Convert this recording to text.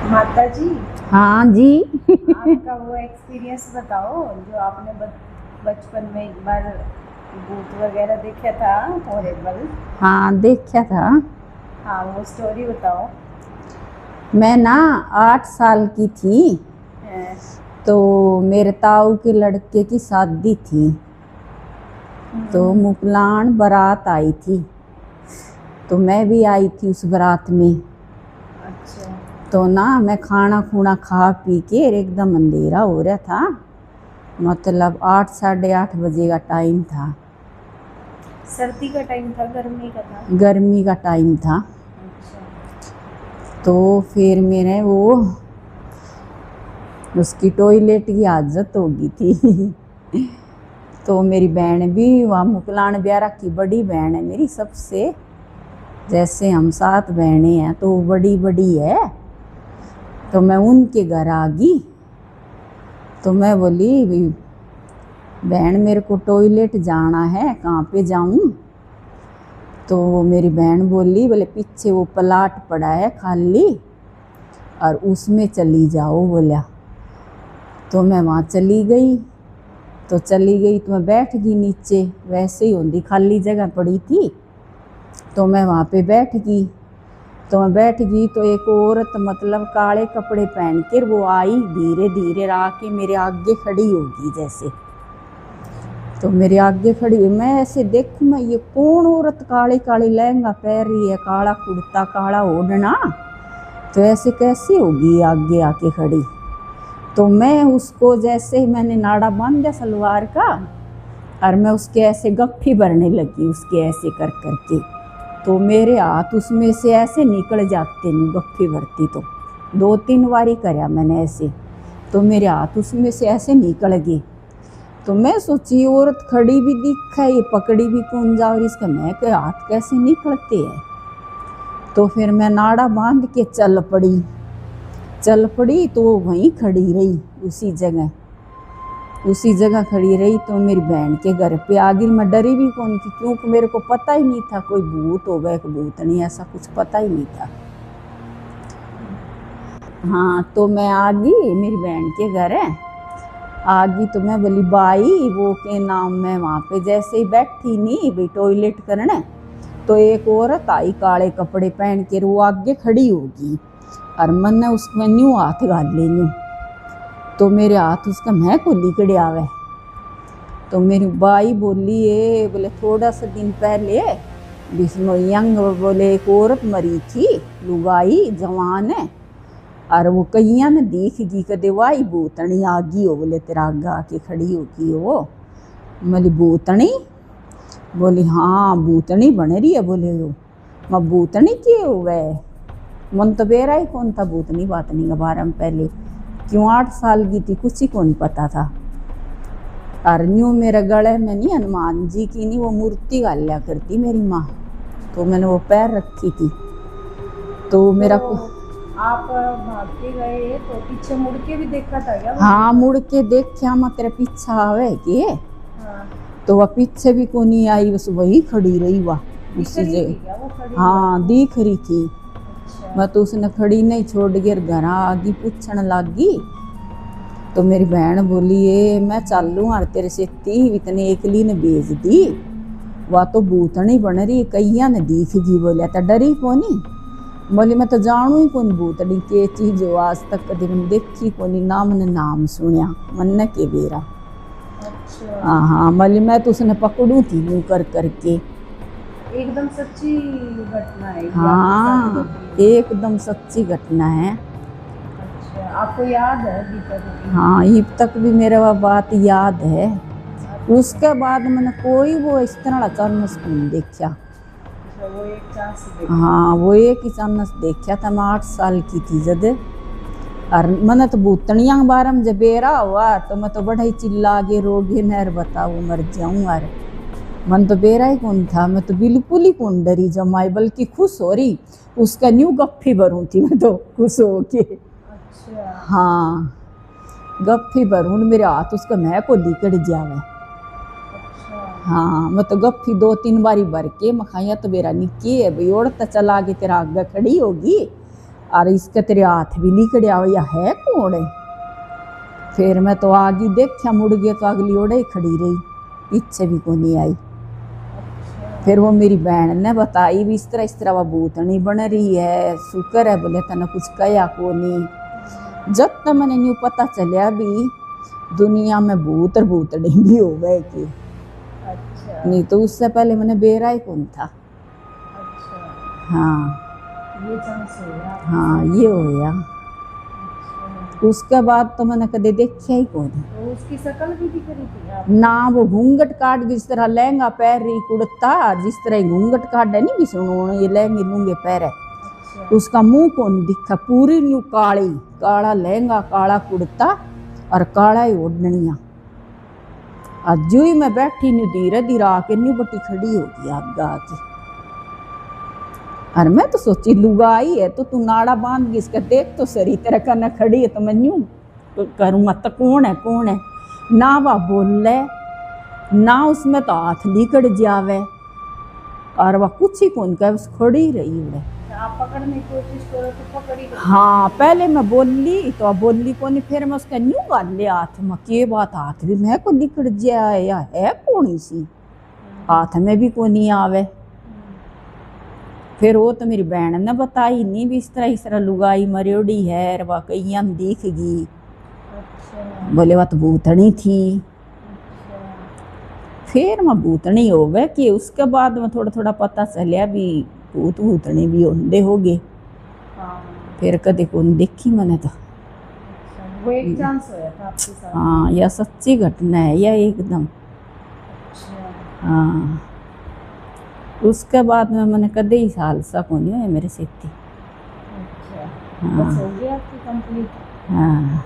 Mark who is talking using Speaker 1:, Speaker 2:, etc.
Speaker 1: माता जी,
Speaker 2: हाँ जी।
Speaker 1: आपका वो एक्सपीरियंस बताओ जो आपने बचपन में एक बार भूत वगैरह देखा था, हॉरिबल।
Speaker 2: हाँ देखा था।
Speaker 1: हाँ, वो स्टोरी बताओ।
Speaker 2: मैं ना 8 साल की थी,
Speaker 1: हैं,
Speaker 2: तो मेरे ताऊ के लड़के की शादी थी, तो मुकलान बारात आई थी, तो मैं भी आई थी उस बारात में।
Speaker 1: अच्छा।
Speaker 2: तो ना मैं खाना खूना खा पी के एकदम अंधेरा हो रहा था, मतलब 8 साढ़े 8 बजे का टाइम था।
Speaker 1: सर्दी का टाइम था, गर्मी का था?
Speaker 2: गर्मी का टाइम था।
Speaker 1: अच्छा।
Speaker 2: तो फिर मेरे वो उसकी टॉयलेट की आदत हो गई थी। तो मेरी बहन भी वहाँ मुकलान ब्यारा की बड़ी बहन है मेरी सबसे, जैसे हम 7 बहनें हैं तो बड़ी बड़ी है। तो मैं उनके घर आ गई, तो मैं बोली बहन मेरे को टॉयलेट जाना है, कहाँ पे जाऊँ? तो मेरी बहन बोली बोले पीछे वो प्लाट पड़ा है खाली और उसमें चली जाओ बोला। तो मैं वहाँ चली गई, तो मैं बैठ गई नीचे, वैसे ही होंगी खाली जगह पड़ी थी, तो मैं वहाँ पे बैठ गई। तो एक औरत मतलब काले कपड़े पहन कर वो आई, धीरे धीरे आके मेरे आगे खड़ी होगी जैसे। तो मेरे आगे खड़ी हुई, मैं ऐसे देखूँ मैं ये कौन औरत काले काले लहंगा पहन रही है, काला कुर्ता काला ओढ़ना, तो ऐसे कैसे होगी आगे आके खड़ी? तो मैं उसको जैसे ही मैंने नाड़ा बांध दिया सलवार का, और मैं उसके ऐसे गप्फी भरने लगी उसके ऐसे कर करके, तो मेरे हाथ उसमें से ऐसे निकल जाते नहीं गप्फी भरती। तो 2-3 बारी कराया मैंने ऐसे, तो मेरे हाथ उसमें से ऐसे निकल गए। तो मैं सोची औरत खड़ी भी दिखा, ये पकड़ी भी कौन जा, और इसका मैं के हाथ कैसे निकलते हैं? तो फिर मैं नाड़ा बांध के चल पड़ी, तो वो वहीं खड़ी रही उसी जगह खड़ी रही। तो मेरी बहन के घर पे आ गई, मैं डरी भी कौन की, क्योंकि मेरे को पता ही नहीं था कोई भूत होगा कि भूत नहीं, ऐसा कुछ पता ही नहीं था। हाँ, तो मैं आ गई मेरी बहन के घर आ गई, तो मैं बोली बाई वो के नाम, मैं वहाँ पे जैसे ही बैठी नहीं भाई टॉयलेट करने, तो एक औरत आई काले कपड़े पहन के, वो आगे खड़ी होगी और मैंने उसमें न्यू हाथ गाल ले न्यू, तो मेरे हाथ उसका मैं को लिकड़े आवे। तो मेरी बाई बोली ये बोले थोड़ा सा दिन पहले बिस्नोयंग बोले एक औरत मरी थी, लुगाई जवान है, और वो कईया ने देख गई कदे वाई भूतनी आ गई हो, बोले तेरा आगा आके खड़ी होगी वो। बोली भूतनी? बोली हाँ भूतनी बन रही है। बोले वो मैं भूतनी के हुए, मन तो बेरा ही कौन था भूतनी बातनी के बारे में पहले, क्यों 8 साल की थी, कुछ ही कौन पता था। और न्यू मेरे गले में नहीं हनुमान जी की नहीं वो मूर्ति गालिया करती मेरी माँ, तो मैंने वो पैर रखी थी। तो मेरा
Speaker 1: आप भाग के गए तो पीछे मुड़ के भी देखा था क्या?
Speaker 2: हाँ मुड़ के देखा, मैं तेरे पीछा आवे के।
Speaker 1: हाँ।
Speaker 2: तो वह पीछे भी को नहीं आई, बस वही खड़ी रही वह उसी जगह। हाँ दिख रही थी।
Speaker 1: अच्छा।
Speaker 2: मैं तो उसने खड़ी नहीं छोड़ के घर आ गई, पूछने लगी। तो मेरी बहन बोली ये मैं चालू और तेरे से इतने एकली ने भेज दी, वह तो भूतनी बन रही कईया ने दिख गई। बोलिया तो डरी कोनी? बोली मैं तो जानू ही कौन भूतनी के चीज हो, आज तक कभी मैंने देखी कोनी, ना मैंने नाम सुनिया मन के बेरा।
Speaker 1: अच्छा।
Speaker 2: हाँ बोली मैं तो उसने पकड़ू थी यूँ कर करके।
Speaker 1: एकदम सच्ची घटना है?
Speaker 2: हाँ एकदम सच्ची घटना है।
Speaker 1: अच्छा, आपको याद है अभी तक?
Speaker 2: हाँ ये तक भी मेरा वह बात याद है। उसके बाद मैंने कोई वो इस तरह चांस नहीं देखा।
Speaker 1: वो एक चांस देखा?
Speaker 2: हाँ वो एक ही चांस देखा था, मैं 8 साल की थी जब। और मैंने तो भूतनिया के बारे में जब बेरा हुआ तो मैं तो बड़ा ही चिल्ला के रोगे नहर बताओ मर जाऊँ। और मन तो बेरा ही कौन था, मैं तो बिल्कुल ही कौन डरी जमाई, बल्कि खुश हो रही, उसका न्यू गप्फी भरूँ थी मैं तो खुश हो के।
Speaker 1: अच्छा।
Speaker 2: हाँ गप्फी भरूँ, मेरे हाथ उसका मैं को लिकड़ जावे। हाँ मैं तो गप्फी 2-3 बारी भर के मखाइया तो मेरा निकी है भाई, और तो चला के तेरा आगे खड़ी होगी और इसके तेरे हाथ भी लिकड़िया हुआ है कौन है। फिर मैं तो आगे देखा मुड़ गया तो अगली ओड़े ही खड़ी रही, पीछे भी को नहीं आई। फिर वो मेरी बहन ने बताई भी इस तरह वो भूतनी बन रही है, शुक्र है बोले तने कुछ कया को नहीं। जब तक मैंने न्यू पता चलिया भी दुनिया में भूत और भूतनी भी हो गए कि
Speaker 1: अच्छा।
Speaker 2: नहीं तो उससे पहले मैंने बेरा ही कौन था।
Speaker 1: अच्छा,
Speaker 2: हाँ
Speaker 1: ये चांस हो गया।
Speaker 2: हाँ ये हो गया।
Speaker 1: अच्छा,
Speaker 2: उसके बाद तो मैंने कदे देखा ही कौन।
Speaker 1: तो उसकी शकल भी दिख रही थी आप?
Speaker 2: ना वो घूंघट काट जिस तरह लहंगा पहन रही कुड़ता, जिस तरह घूंघट काट है नहीं भी सुनो ये लहंगे लूंगे पैर है।
Speaker 1: अच्छा,
Speaker 2: उसका मुंह कौन दिखा, पूरी न्यू काली, काला लहंगा काला कुड़ता और काला ही ओढ़निया। आज जो ही मैं बैठी न्यू धीरे धीरे आके न्यू बटी खड़ी होगी आगे आके। और मैं तो सोची लुगाई है तो तू नाड़ा बांध गई इसका देख तो सरी तेरा करना खड़ी है तो मैं न्यू तो करूँगा तो कौन है ना वह बोले ना उसमें तो हाथ लिकड़ जावे और वह कुछ ही कौन कह बस खड़ी रही उड़े।
Speaker 1: आप पकड़ने की कोशिश करो तो पकड़ी गई।
Speaker 2: हाँ पहले मैं बोली तो बोली को नहीं, फिर मैं उसका न्यू गाल ले हाथ में के बात हाथ भी मैं को लिकड़ जाए या है कौन सी हाथ में भी को नहीं आवे। फिर वो तो मेरी बहन ने बताई नहीं भी इस तरह लुगाई मरियोड़ी है वह कहीं दिख गई।
Speaker 1: अच्छा,
Speaker 2: बोले वह तो भूतनी थी।
Speaker 1: अच्छा,
Speaker 2: फिर मैं भूतनी हो गए कि उसके बाद में थोड़ा थोड़ा पता चलिया भी भूतनी भी होंदे हो गए।
Speaker 1: हाँ।
Speaker 2: फिर कदे कौन देखी मैंने तो।
Speaker 1: अच्छा, वो एक चांस होया था आपके साथ?
Speaker 2: हाँ यह सच्ची घटना है यह एकदम।
Speaker 1: अच्छा,
Speaker 2: हाँ उसके बाद में मैंने कदे ही साल सा को नहीं है मेरे से।
Speaker 1: अच्छा,
Speaker 2: हाँ
Speaker 1: बस हो गया आपकी कंप्लीट?
Speaker 2: हाँ